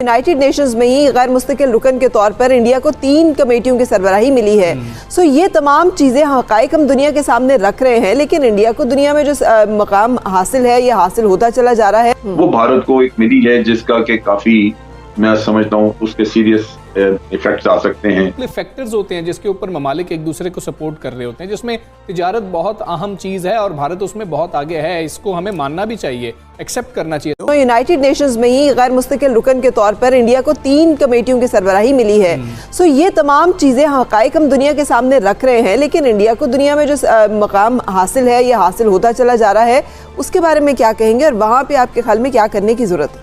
United Nations में ही गैर मुस्तकिल रुकन के तौर पर इंडिया को 3 कमेटियों की सरबराही मिली है। सो ये तमाम चीज़ें हक़ाइक़ हम दुनिया के सामने रख रहे हैं, लेकिन इंडिया को दुनिया में जो मकाम हासिल है, ये हासिल होता चला जा रहा है। वो भारत को एक मिली है जिसका कि काफी मैं समझता हूँ उसके सीरियस इफेक्ट्स आ सकते हैं। फैक्टर्स होते हैं जिसके ऊपर ममालिक एक दूसरे को सपोर्ट कर रहे होते हैं, जिसमें तिजारत बहुत अहम चीज़ है और भारत उसमें बहुत आगे है। इसको हमें मानना भी चाहिए, एक्सेप्ट करना चाहिए। तो यूनाइटेड नेशंस में ही गैर मुस्तकिल रुकन के तौर पर इंडिया को 3 कमेटियों की सरबराही मिली है। सो ये तमाम चीज़ें हक़ाइक़ हम दुनिया के सामने रख रहे हैं, लेकिन इंडिया को दुनिया में जो मकाम हासिल है, ये हासिल होता चला जा रहा है। उसके बारे में क्या कहेंगे और वहाँ पे आपके ख्याल में क्या करने की जरूरत है?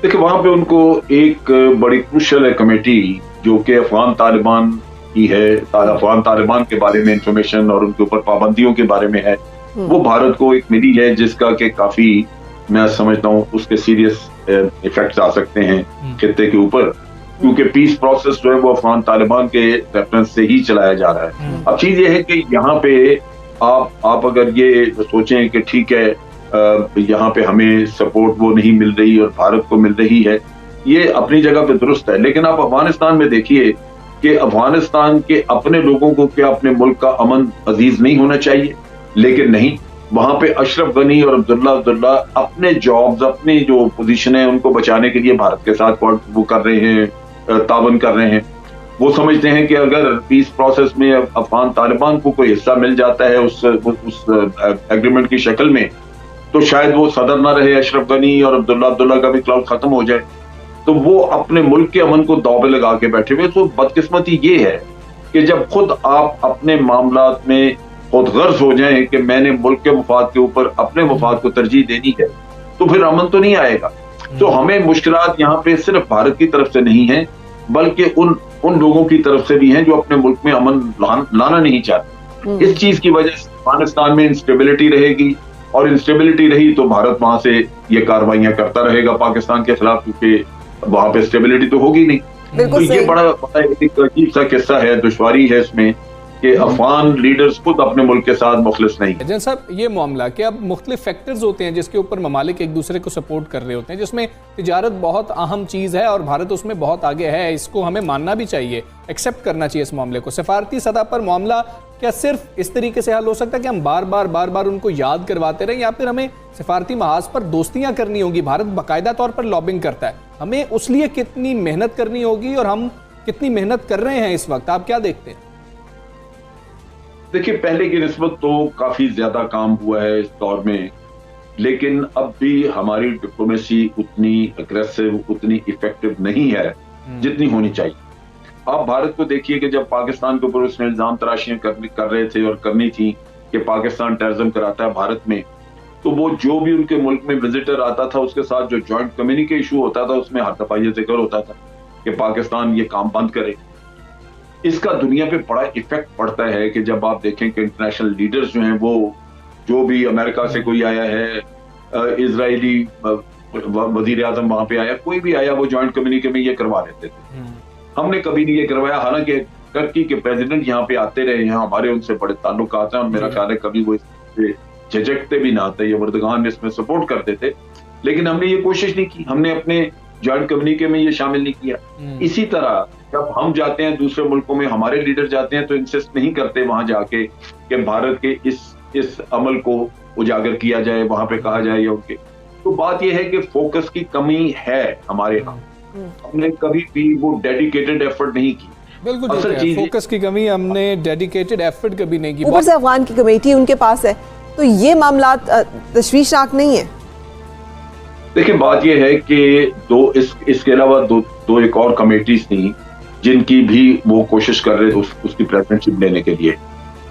देखिए, वहाँ पे उनको एक बड़ी क्रूशल है कमेटी जो कि अफगान तालिबान की है। अफगान तालिबान के बारे में इंफॉर्मेशन और उनके ऊपर पाबंदियों के बारे में है। वो भारत को एक मिली है जिसका कि काफी मैं समझता हूँ उसके सीरियस इफेक्ट्स आ सकते हैं खित्ते के ऊपर, क्योंकि पीस प्रोसेस जो है वो अफगान तालिबान के रेफरेंस से ही चलाया जा रहा है। अब चीज ये है कि यहाँ पे आप अगर ये सोचें कि ठीक है यहाँ पे हमें सपोर्ट वो नहीं मिल रही और भारत को मिल रही है, ये अपनी जगह पे दुरुस्त है। लेकिन आप अफगानिस्तान में देखिए कि अफगानिस्तान के अपने लोगों को क्या अपने मुल्क का अमन अजीज नहीं होना चाहिए? लेकिन नहीं, वहां पे अशरफ गनी और अब्दुल्ला अपने जॉब्स, अपनी जो पोजीशन है उनको बचाने के लिए भारत के साथ वो कर रहे हैं, तावन कर रहे हैं। वो समझते हैं कि अगर पीस प्रोसेस में अफगान तालिबान को कोई हिस्सा मिल जाता है उस एग्रीमेंट की शक्ल में, तो शायद वो सदर ना रहे अशरफ गनी और अब्दुल्ला का भी क्लाउड खत्म हो जाए। तो वो अपने मुल्क के अमन को दाव पे लगा के बैठे हुए। तो बदकिस्मती ये है कि जब खुद आप अपने मामलात में खुद गर्ज हो जाएं कि मैंने मुल्क के मफाद के ऊपर अपने मफाद को तरजीह देनी है, तो फिर अमन तो नहीं आएगा। तो हमें मुश्किलात यहाँ पे सिर्फ भारत की तरफ से नहीं है, बल्कि उन लोगों की तरफ से भी हैं जो अपने मुल्क में अमन लाना नहीं चाहते। इस चीज की वजह से अफगानिस्तान में इंस्टेबिलिटी रहेगी, और इंस्टेबिलिटी रही तो भारत वहां से ये कार्रवाइयां करता रहेगा पाकिस्तान के खिलाफ, क्योंकि वहां पे स्टेबिलिटी तो होगी नहीं। तो ये बड़ा एक अजीब सा किस्सा है, दुश्वारी है इसमें कि अफगान लीडर्स खुद अपने मुल्क के साथ मुखलिस नहीं है। जैन साहब, ये मामला कि अब मुख्तलिफ फैक्टर्स होते हैं जिसके ऊपर ममालिक एक दूसरे को सपोर्ट कर रहे होते हैं, जिसमें तिजारत बहुत अहम चीज़ है और भारत उसमें बहुत आगे है। इसको हमें मानना भी चाहिए, एक्सेप्ट करना चाहिए इस मामले को। सफारती सतह पर मामला क्या सिर्फ इस तरीके से हल हो सकता है कि हम बार बार उनको याद करवाते रहें, या फिर हमें सफारती महाज पर दोस्तियां करनी होगी? भारत बाकायदा तौर पर लॉबिंग करता है, हमें उस लिए कितनी मेहनत करनी होगी और हम कितनी मेहनत कर रहे हैं इस वक्त? आप क्या देखते हैं? देखिए, पहले की निस्बत तो काफी ज्यादा काम हुआ है इस दौर में, लेकिन अब भी हमारी डिप्लोमेसी उतनी अग्रेसिव, उतनी इफेक्टिव नहीं है जितनी होनी चाहिए। आप भारत को देखिए कि जब पाकिस्तान के ऊपर उसने इल्जाम तराशियां कर रहे थे और करनी थी कि पाकिस्तान टेररिज्म कराता है भारत में, तो वो जो भी उनके मुल्क में विजिटर आता था उसके साथ जो ज्वाइंट कम्युनिके इशू होता था उसमें हर दफा ये जिक्र होता था कि पाकिस्तान ये काम बंद करे। इसका दुनिया पे बड़ा इफेक्ट पड़ता है कि जब आप देखें कि इंटरनेशनल लीडर्स जो हैं, वो जो भी अमेरिका से कोई आया है, इजरायली वजीर आजम वहां पे आया, कोई भी आया, वो ज्वाइंट कम्युनिके में ये करवा लेते थे। हमने कभी नहीं ये करवाया, हालांकि टर्की के प्रेसिडेंट यहाँ पे आते रहे, यहाँ हमारे उनसे बड़े ताल्लुकात हैं और मेरा ख्याल है कभी वो इससे झिझकते भी ना थे, ये वर्दगान इसमें सपोर्ट करते थे। लेकिन हमने ये कोशिश नहीं की, हमने अपने ज्वाइंट कम्युनिके में ये शामिल नहीं किया। इसी तरह जब हम जाते हैं दूसरे मुल्कों में, हमारे लीडर जाते हैं तो इंसिस्ट नहीं करते वहां जाके कि भारत के इस अमल को उजागर किया जाए, वहां पे कहा जाए या उनके। तो बात यह है कि फोकस की कमी है हमारे यहाँ, हमने कभी भी वो डेडिकेटेड एफर्ट नहीं की। बिल्कुल फोकस की कमी, हमने डेडिकेटेड एफर्ट कभी नहीं की। ऊपर से अफगान की कमेटी उनके पास है, तो ये मामला तशवीशनाक नहीं है। देखिए, बात यह है कि इसके अलावा दो एक और कमेटीज थी जिनकी भी वो कोशिश कर रहे थे उसकी प्रेसिडेंटशिप लेने के लिए।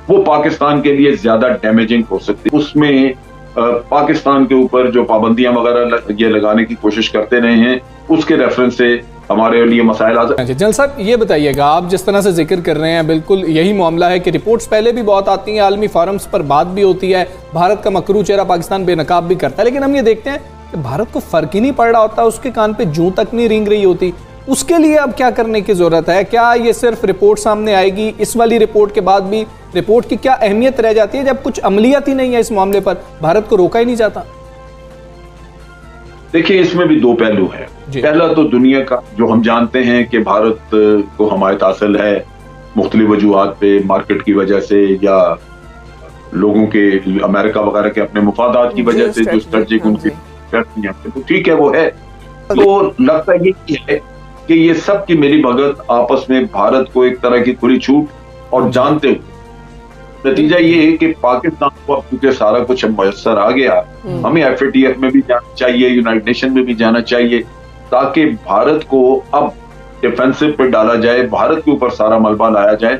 वो पाकिस्तान के लिए ज्यादा डैमेजिंग हो सकती। उसमें पाकिस्तान के ऊपर जो पाबंदियां वगैरह ये लगाने की कोशिश करते रहे हैं, उसके रेफरेंस से हमारे लिए मसाइल आ सकते हैं। जनरल साहब, ये बताइएगा, आप जिस तरह से जिक्र कर रहे हैं, बिल्कुल यही मामला है कि रिपोर्ट्स पहले भी बहुत आती हैं, आलमी फोरम्स पर बात भी होती है, भारत का मकरू चेहरा पाकिस्तान बेनकाब भी करता है, लेकिन हम ये देखते हैं कि भारत को फर्क ही नहीं पड़ रहा होता, उसके कान पे जूं तक नहीं रेंग रही होती। उसके लिए अब क्या करने की जरूरत है? क्या ये सिर्फ रिपोर्ट सामने आएगी? इस वाली रिपोर्ट के बाद भी रिपोर्ट की क्या अहमियत रह जाती है जब कुछ अमलियत ही नहीं है इस मामले पर? भारत को रोका ही नहीं जाता। देखिए, इसमें भी दो पहलू है। जी। पहला तो दुनिया का जो हम जानते हैं कि भारत को हमायत हासिल है मुख्तलिफ वजूहात पे, मार्केट की वजह से या लोगों के अमेरिका वगैरह के अपने मुफादात की वजह से जो स्ट्रेटजिक उनकी तो ठीक है वो है। तो लगता ये है कि ये सब की मिली भगत आपस में भारत को एक तरह की खुली छूट और जानते हुए नतीजा ये है कि पाकिस्तान को अब क्योंकि सारा कुछ मयसर आ गया, हमें FATF में भी जाना चाहिए, यूनाइटेड नेशन में भी जाना चाहिए, ताकि भारत को अब डिफेंसिव पे डाला जाए, भारत के ऊपर सारा मलबा लाया जाए,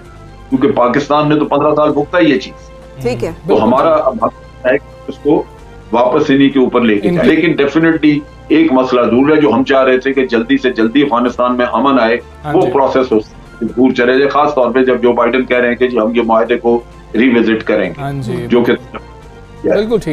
क्योंकि पाकिस्तान ने तो 15 साल भुगता है ये चीज। ठीक है, तो हमारा अब है कि उसको वापस इन्हीं के ऊपर लेके जाए। लेकिन डेफिनेटली एक मसला दूर है, जो हम चाह रहे थे कि जल्दी से जल्दी अफगानिस्तान में अमन आए, वो प्रोसेस हो दूर चले जाए, खास तौर पे जब जो बाइडेन कह रहे हैं कि जी हम ये मुआहदे को रिविजिट करेंगे, जो कि बिल्कुल ठीक।